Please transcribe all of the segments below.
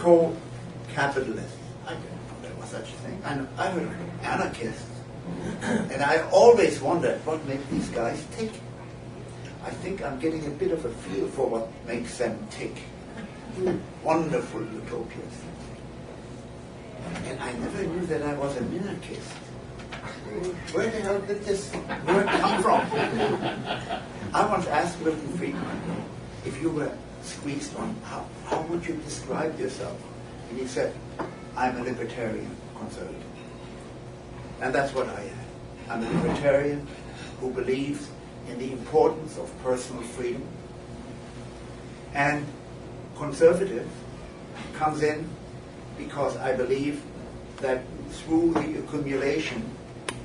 anarcho-capitalist. I didn't know there was such a thing. And I heard anarchists. And I always wondered what makes these guys tick. I think I'm getting a bit of a feel for what makes them tick. Wonderful utopias. And I never knew that I was a minarchist. Where the hell did this word come from? I once asked Milton Friedman, if you were squeezed on, how would you describe yourself? And he said, I'm a libertarian conservative. And that's what I am. I'm a libertarian who believes in the importance of personal freedom. And conservative comes in because I believe that through the accumulation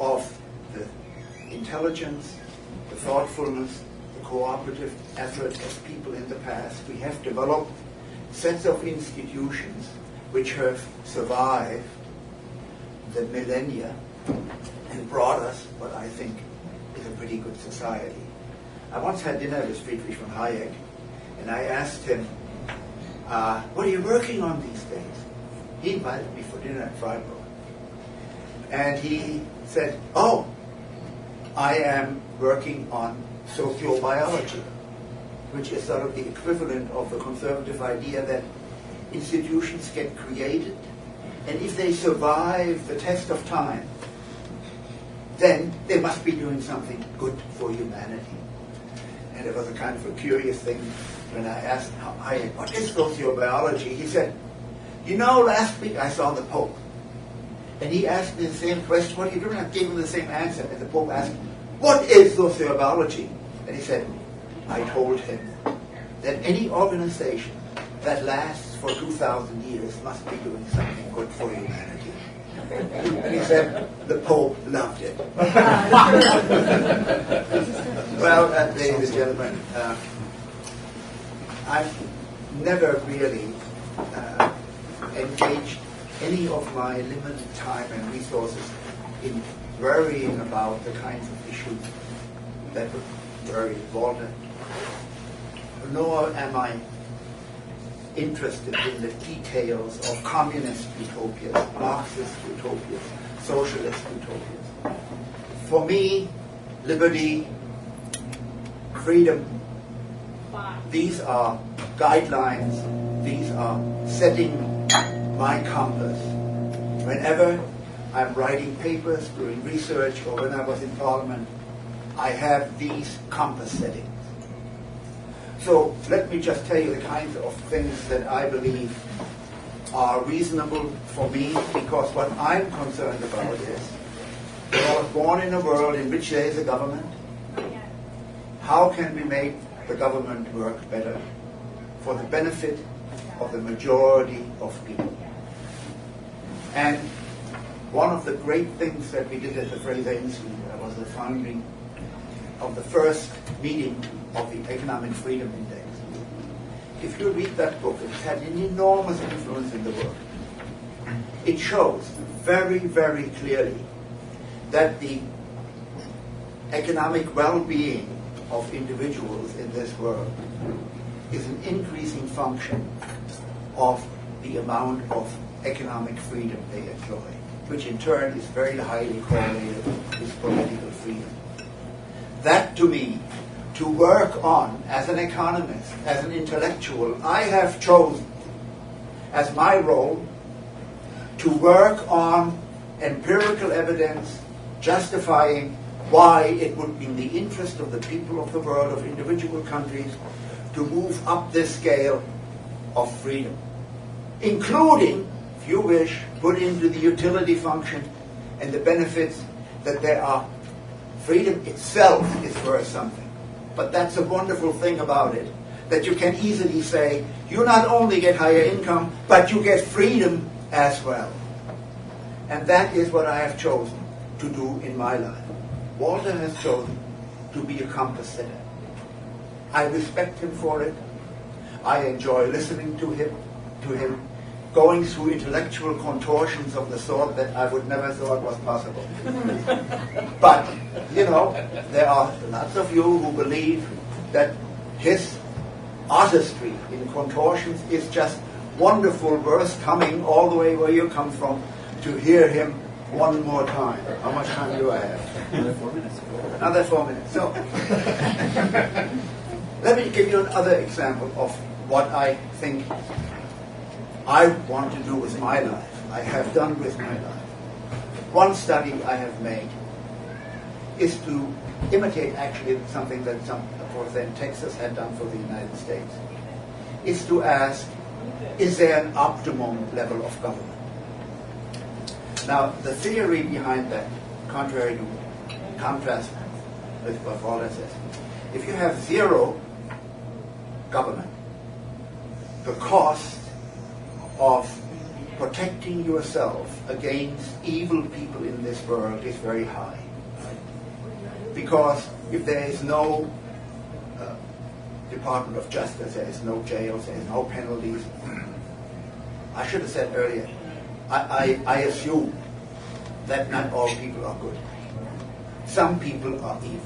of the intelligence, the thoughtfulness, the cooperative effort of people in the past, we have developed sets of institutions which have survived the millennia and brought us what I think is a pretty good society. I once had dinner with Friedrich von Hayek, and I asked him, what are you working on these days? He invited me for dinner at Freiburg. And he said, oh, I am working on sociobiology, which is sort of the equivalent of the conservative idea that institutions get created, and if they survive the test of time, then they must be doing something good for humanity. And it was a kind of a curious thing when I asked Hayek, what is sociobiology? He said, you know, last week I saw the Pope. And he asked me the same question, what are you doing? I gave him the same answer. And the Pope asked, what is sociobiology? And he said, I told him that any organization that lasts for 2,000 years must be doing something good for humanity. And he said, the Pope loved it. Well, ladies and gentlemen, I've never really engaged any of my limited time and resources in worrying about the kinds of issues that would worry Walter. Nor am I interested in the details of communist utopias, Marxist utopias, socialist utopias. For me, liberty, freedom, these are guidelines, these are setting my compass. Whenever I'm writing papers, doing research, or when I was in Parliament, I have these compass settings. So let me just tell you the kinds of things that I believe are reasonable for me, because what I'm concerned about is that I was born in a world in which there is a government. How can we make the government work better for the benefit of the majority of people? And one of the great things that we did at the Fraser Institute was the founding of the first meeting of the Economic Freedom Index. If you read that book, it's had an enormous influence in the world. It shows very, very clearly that the economic well-being of individuals in this world is an increasing function of the amount of economic freedom they enjoy, which in turn is very highly correlated with political freedom. That, to me, to work on as an economist, as an intellectual, I have chosen as my role to work on empirical evidence justifying why it would be in the interest of the people of the world, of individual countries, to move up this scale of freedom, including, if you wish, put into the utility function and the benefits that there are. Freedom itself is worth something. But that's a wonderful thing about it, that you can easily say, you not only get higher income, but you get freedom as well. And that is what I have chosen to do in my life. Walter has chosen to be a compass setter. I respect him for it. I enjoy listening to him, going through intellectual contortions of the sort that I would never thought was possible. But, you know, there are lots of you who believe that his artistry in contortions is just wonderful verse coming all the way where you come from to hear him one more time. How much time do I have? Another 4 minutes. Another 4 minutes. So, let me give you another example of what I think I want to do with my life, I have done with my life. One study I have made is to imitate actually something that some, for then Texas had done for the United States, is to ask, is there an optimum level of government? Now, the theory behind that, contrary to contrast with what Walter says, if you have zero government, the cost of protecting yourself against evil people in this world is very high. Because if there is no Department of Justice, there is no jails, there is no penalties. I should have said earlier, I assume that not all people are good. Some people are evil.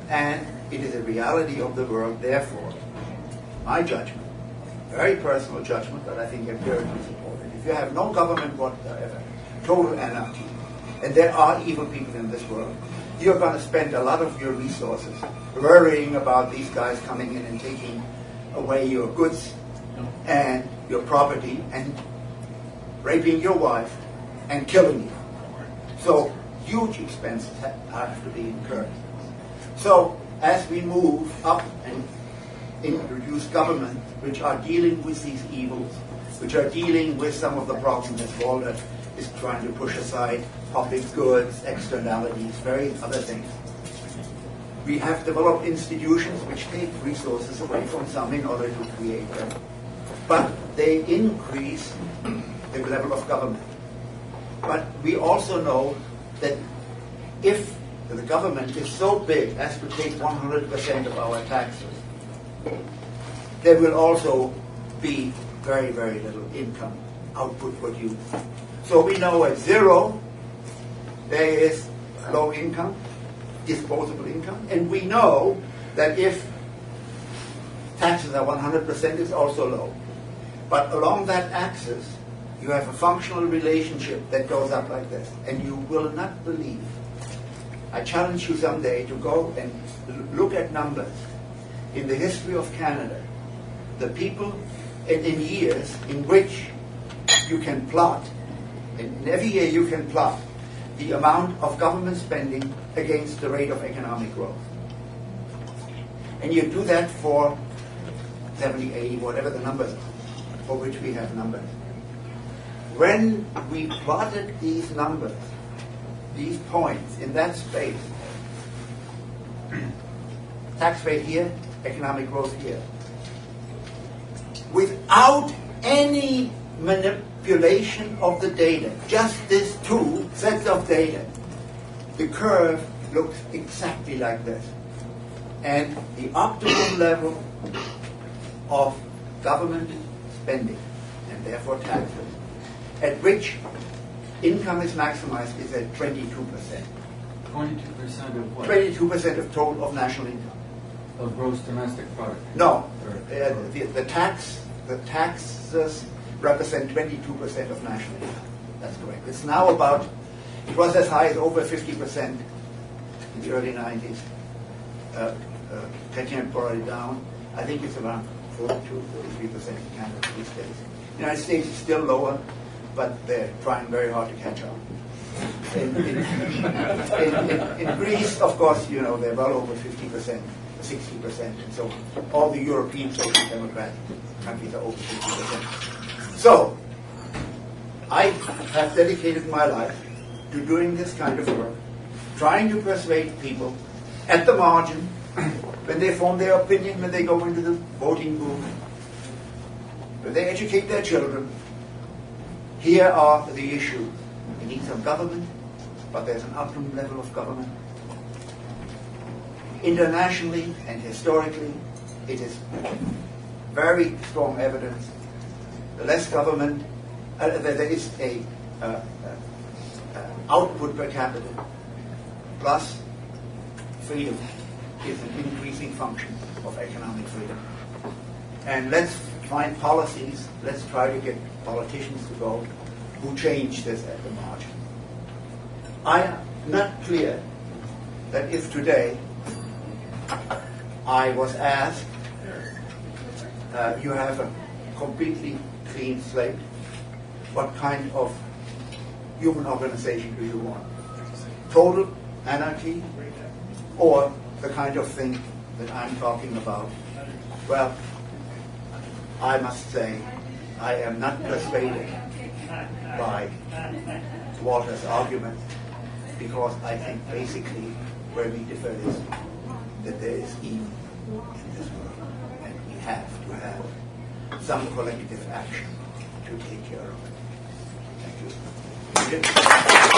And it is a reality of the world, therefore, my judgment, very personal judgment, but I think empirically supported. If you have no government whatsoever, total anarchy, and there are evil people in this world, you're going to spend a lot of your resources worrying about these guys coming in and taking away your goods and your property and raping your wife and killing you. So huge expenses have to be incurred. So as we move up and introduce government which are dealing with these evils, which are dealing with some of the problems that Walter is trying to push aside, public goods, externalities, various other things. We have developed institutions which take resources away from some in order to create them. But they increase the level of government. But we also know that if the government is so big as to take 100% of our taxes, there will also be very, very little income output produced. So we know at zero, there is low income, disposable income, and we know that if taxes are 100%, it's also low. But along that axis, you have a functional relationship that goes up like this, and you will not believe. I challenge you someday to go and look at numbers in the history of Canada, the people in years in which you can plot, in every year you can plot the amount of government spending against the rate of economic growth. And you do that for 70, 80, whatever the numbers are, for which we have numbers. When we plotted these numbers, these points in that space, tax rate here, economic growth here, without any manipulation of the data, just these two sets of data, the curve looks exactly like this. And the optimum level of government spending, and therefore taxes, at which income is maximized, is at 22%. 22% of what? 22% of total of national income. Of gross domestic product? No. The taxes represent 22% of national income. That's correct. It's now about, it was as high as over 50% in the early 90s. Chrétien brought it down. I think it's around 42, 43% in Canada these days. The United States is still lower, but they're trying very hard to catch up. In Greece, of course, you know, they're well over 50%, 60%, and so all the European social democratic countries are over 50%. So, I have dedicated my life to doing this kind of work, trying to persuade people at the margin, when they form their opinion, when they go into the voting booth, when they educate their children. Here are the issues. We need some government, but there's an optimum level of government. Internationally and historically, it is very strong evidence. The less government, there is a output per capita plus freedom is an increasing function of economic freedom. And let's find policies, let's try to get politicians to vote who change this at the margin. I am not clear that if today I was asked, you have a completely clean slate, what kind of human organization do you want? Total anarchy or the kind of thing that I'm talking about? Well, I must say I am not persuaded by Walter's argument, because I think basically where we differ is that there is evil in this world, and we have to have some collective action to take care of it. Thank you.